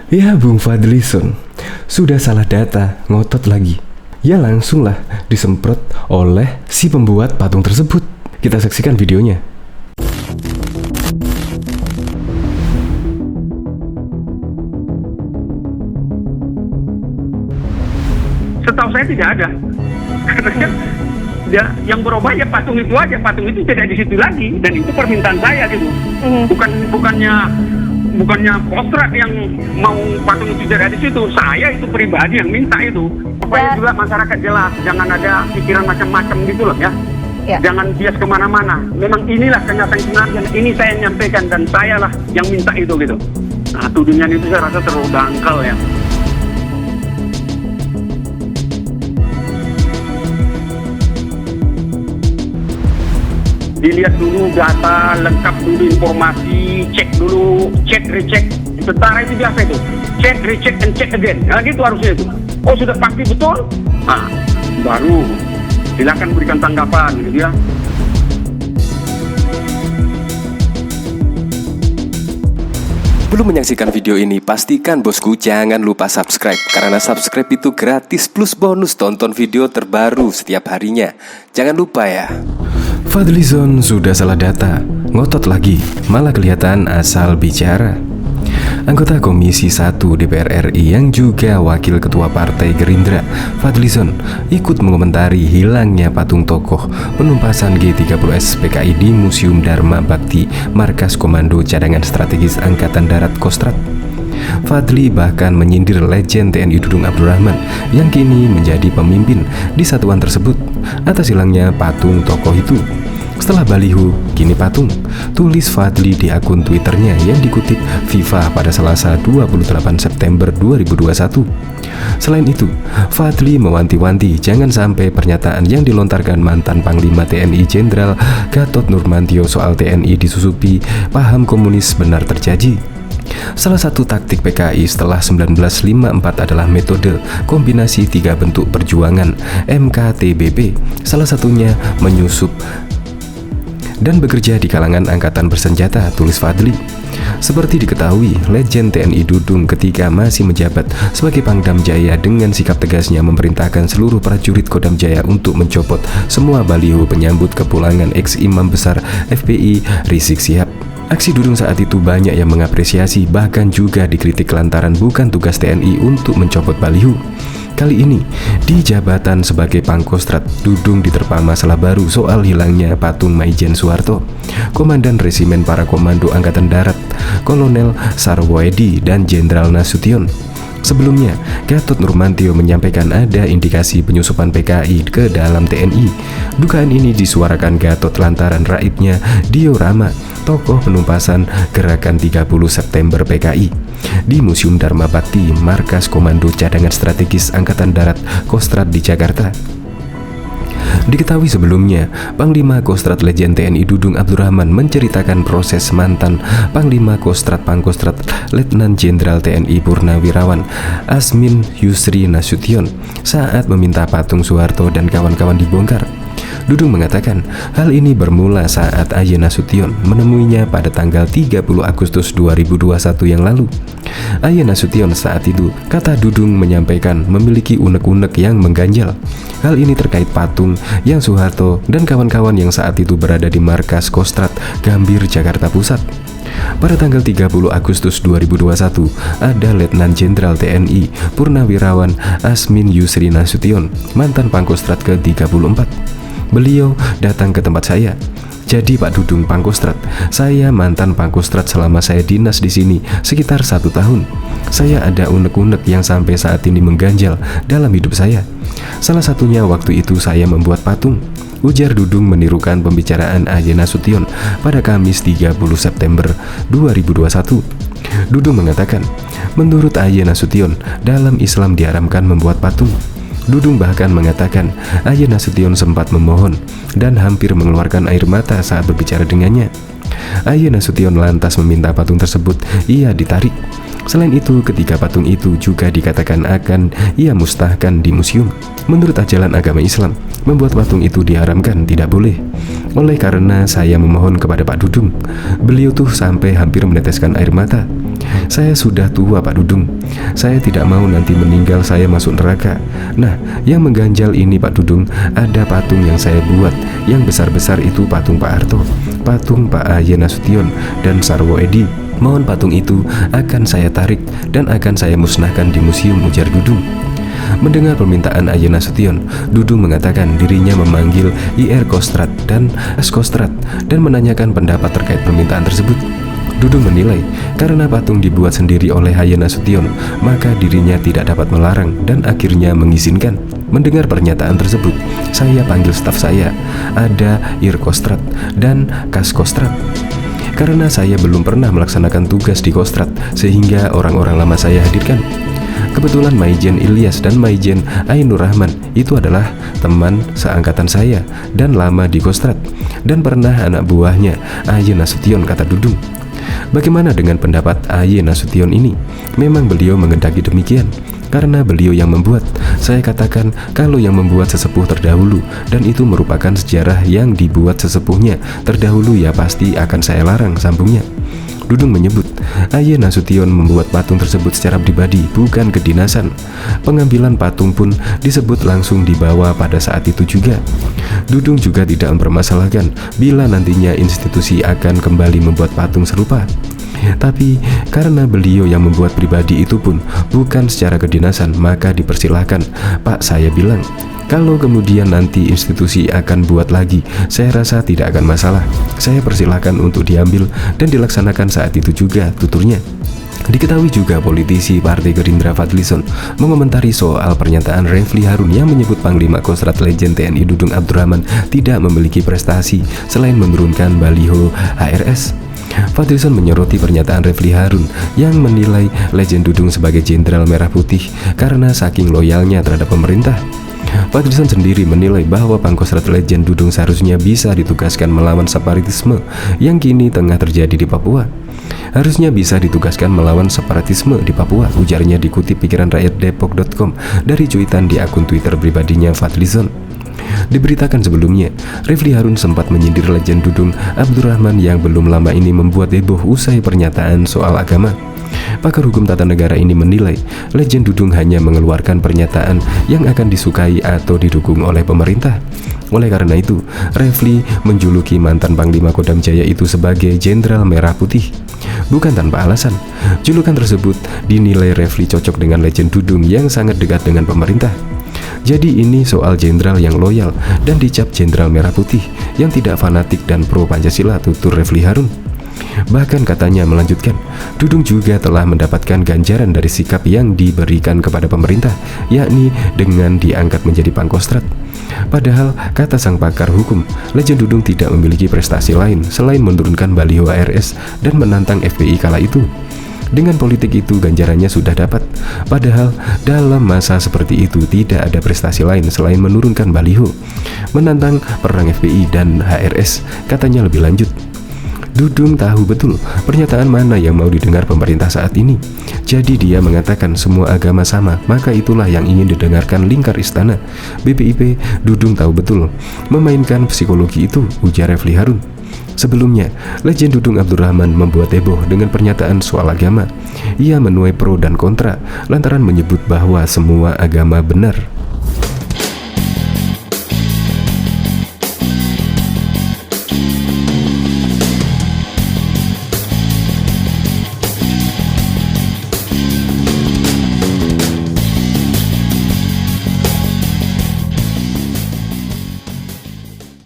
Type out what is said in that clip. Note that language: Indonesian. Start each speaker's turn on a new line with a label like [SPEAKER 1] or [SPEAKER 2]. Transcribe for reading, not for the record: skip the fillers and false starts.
[SPEAKER 1] Ya Bung Fadlizon, sudah salah data, ngotot lagi. Ya langsunglah disemprot oleh si pembuat patung tersebut. Kita saksikan videonya.
[SPEAKER 2] Setahu saya tidak ada. Karena ya, yang berubah ya patung itu aja, patung itu tidak di situ lagi, dan itu permintaan saya gitu. Bukannya kontrak yang mau patung itu tidak di situ, saya itu pribadi yang minta itu. Supaya juga masyarakat jelas, jangan ada pikiran macam-macam gitu loh ya. Jangan bias kemana-mana. Memang inilah kenyataan sebenarnya, ini saya nyampaikan dan saya lah yang minta itu gitu. Nah, tudingan itu saya rasa terlalu dangkal ya. Dilihat dulu data, lengkap dulu informasi, cek dulu, cek, recheck. Tentara itu biasa itu, cek, recheck, and check again. Nah gitu harusnya itu. Oh sudah pasti betul? Nah, baru silakan berikan tanggapan gitu ya.
[SPEAKER 3] Belum menyaksikan video ini, pastikan bosku jangan lupa subscribe. Karena subscribe itu gratis plus bonus tonton video terbaru setiap harinya. Jangan lupa ya.
[SPEAKER 1] Fadlizon sudah salah data, ngotot lagi, malah kelihatan asal bicara. Anggota Komisi 1 DPR RI yang juga Wakil Ketua Partai Gerindra, Fadlizon, ikut mengomentari hilangnya patung tokoh penumpasan G30S PKI di Museum Dharma Bakti Markas Komando Cadangan Strategis Angkatan Darat Kostrad. Fadli bahkan menyindir legend TNI Dudung Abdurrahman yang kini menjadi pemimpin di satuan tersebut atas hilangnya patung tokoh itu. Setelah baliho, kini patung, tulis Fadli di akun Twitternya yang dikutip FIFA pada Selasa 28 September 2021. Selain itu, Fadli mewanti-wanti jangan sampai pernyataan yang dilontarkan mantan Panglima TNI Jenderal Gatot Nurmantio soal TNI disusupi paham komunis benar terjadi. Salah satu taktik PKI setelah 1954 adalah metode kombinasi tiga bentuk perjuangan MKTBP, salah satunya menyusup dan bekerja di kalangan angkatan bersenjata, tulis Fadli. Seperti diketahui, legend TNI Dudung ketika masih menjabat sebagai Pangdam Jaya dengan sikap tegasnya memerintahkan seluruh prajurit Kodam Jaya untuk mencopot semua baliho penyambut kepulangan ex-imam besar FPI Rizik Syihab. Aksi Dudung saat itu banyak yang mengapresiasi, bahkan juga dikritik lantaran bukan tugas TNI untuk mencopot baliho. Kali ini, di jabatan sebagai Pangkostrat, Dudung diterpa masalah baru soal hilangnya patung Maijen Soeharto, Komandan Resimen Para Komando Angkatan Darat, Kolonel Sarwoedi dan Jenderal Nasution. Sebelumnya, Gatot Nurmantio menyampaikan ada indikasi penyusupan PKI ke dalam TNI. Dugaan ini disuarakan Gatot lantaran raibnya diorama tokoh penumpasan Gerakan 30 September PKI di Museum Dharma Bakti Markas Komando Cadangan Strategis Angkatan Darat Kostrad di Jakarta. Diketahui sebelumnya, Panglima Kostrad legend TNI Dudung Abdurrahman menceritakan proses mantan Panglima Kostrad Pangkostrat Letnan Jenderal TNI Purnawirawan Asmin Yusri Nasution saat meminta patung Soeharto dan kawan-kawan dibongkar. Dudung mengatakan hal ini bermula saat Aye Nasution menemuinya pada tanggal 30 Agustus 2021 yang lalu. Aye Nasution saat itu, kata Dudung, menyampaikan memiliki unek-unek yang mengganjal. Hal ini terkait patung yang Soeharto dan kawan-kawan yang saat itu berada di markas Kostrad Gambir, Jakarta Pusat. Pada tanggal 30 Agustus 2021, ada Letnan Jenderal TNI Purnawirawan Asmin Yusri Nasution, mantan Pangkostrat ke-34. Beliau datang ke tempat saya. Jadi Pak Dudung Pangkostrat, saya mantan Pangkostrat selama saya dinas di sini sekitar 1 tahun. Saya ada unek-unek yang sampai saat ini mengganjal dalam hidup saya. Salah satunya waktu itu saya membuat patung, ujar Dudung menirukan pembicaraan Aye Nasution pada Kamis 30 September 2021. Dudung mengatakan, menurut Aye Nasution, dalam Islam diharamkan membuat patung. Dudung bahkan mengatakan Aye Nasution sempat memohon dan hampir mengeluarkan air mata saat berbicara dengannya. Aye Nasution lantas meminta patung tersebut ia ditarik. Selain itu, ketika patung itu juga dikatakan akan ia musnahkan di museum. Menurut ajaran agama Islam, membuat patung itu diharamkan, tidak boleh. Oleh karena saya memohon kepada Pak Dudung, beliau tuh sampai hampir meneteskan air mata. Saya sudah tua Pak Dudung, saya tidak mau nanti meninggal saya masuk neraka. Nah, yang mengganjal ini Pak Dudung, ada patung yang saya buat, yang besar-besar itu patung Pak Harto, patung Pak Aye Nasution, dan Sarwo Edi. Mohon patung itu akan saya tarik dan akan saya musnahkan di museum, ujar Dudung. Mendengar permintaan Aye Nasution, Dudung mengatakan dirinya memanggil IR Kostrad dan S Kostrad dan menanyakan pendapat terkait permintaan tersebut. Dudung menilai karena patung dibuat sendiri oleh Aye Nasution, maka dirinya tidak dapat melarang dan akhirnya mengizinkan. Mendengar pernyataan tersebut, saya panggil staf saya, ada IR Kostrad dan Kas Kostrad. Karena saya belum pernah melaksanakan tugas di Kostrad, sehingga orang-orang lama saya hadirkan. Kebetulan Maijen Ilyas dan Maijen Ainur Rahman itu adalah teman seangkatan saya dan lama di Kostrad, dan pernah anak buahnya Aye Nasution, kata Dudung. Bagaimana dengan pendapat Aye Nasution ini? Memang beliau mengendaki demikian karena beliau yang membuat. Saya katakan kalau yang membuat sesepuh terdahulu dan itu merupakan sejarah yang dibuat sesepuhnya terdahulu, ya pasti akan saya larang, sambungnya. Dudung menyebut Aye Nasution membuat patung tersebut secara pribadi, bukan kedinasan. Pengambilan patung pun disebut langsung dibawa pada saat itu juga. Dudung juga tidak mempermasalahkan bila nantinya institusi akan kembali membuat patung serupa. Tapi karena beliau yang membuat pribadi itu pun bukan secara kedinasan, maka dipersilahkan. Pak, saya bilang, kalau kemudian nanti institusi akan buat lagi, saya rasa tidak akan masalah. Saya persilahkan untuk diambil dan dilaksanakan saat itu juga, tuturnya. Diketahui juga politisi Partai Gerindra Fadlizon mengomentari soal pernyataan Refli Harun yang menyebut Panglima Kostrad Legend TNI Dudung Abdurrahman tidak memiliki prestasi selain menurunkan baliho HRS. Fadlizon menyoroti pernyataan Refli Harun yang menilai Legend Dudung sebagai Jenderal Merah Putih karena saking loyalnya terhadap pemerintah. Fadlizon sendiri menilai bahwa Pangkostrat Legend Dudung seharusnya bisa ditugaskan melawan separatisme yang kini tengah terjadi di Papua. Harusnya bisa ditugaskan melawan separatisme di Papua, ujarnya dikutip pikiranrakyatdepok.com dari cuitan di akun Twitter pribadinya Fadlizon. Diberitakan sebelumnya, Refli Harun sempat menyindir Legend Dudung Abdurrahman yang belum lama ini membuat heboh usai pernyataan soal agama. Pakar hukum tata negara ini menilai Legend Dudung hanya mengeluarkan pernyataan yang akan disukai atau didukung oleh pemerintah. Oleh karena itu, Refli menjuluki mantan Panglima Kodam Jaya itu sebagai Jenderal Merah Putih. Bukan tanpa alasan, julukan tersebut dinilai Refli cocok dengan Legend Dudung yang sangat dekat dengan pemerintah. Jadi ini soal jenderal yang loyal dan dicap Jenderal Merah Putih yang tidak fanatik dan pro Pancasila, tutur Refli Harun. Bahkan katanya melanjutkan, Dudung juga telah mendapatkan ganjaran dari sikap yang diberikan kepada pemerintah, yakni dengan diangkat menjadi Pangkostrat. Padahal, kata sang pakar hukum, Legend Dudung tidak memiliki prestasi lain selain menurunkan baliho HRS dan menantang FPI kala itu. Dengan politik itu ganjarannya sudah dapat. Padahal dalam masa seperti itu tidak ada prestasi lain selain menurunkan baliho, menantang perang FPI dan HRS, katanya lebih lanjut. Dudung tahu betul pernyataan mana yang mau didengar pemerintah saat ini. Jadi dia mengatakan semua agama sama, maka itulah yang ingin didengarkan lingkar istana. BPIP, Dudung tahu betul memainkan psikologi itu, ujar Refli Harun. Sebelumnya, Legend Dudung Abdurrahman membuat heboh dengan pernyataan soal agama. Ia menuai pro dan kontra lantaran menyebut bahwa semua agama benar.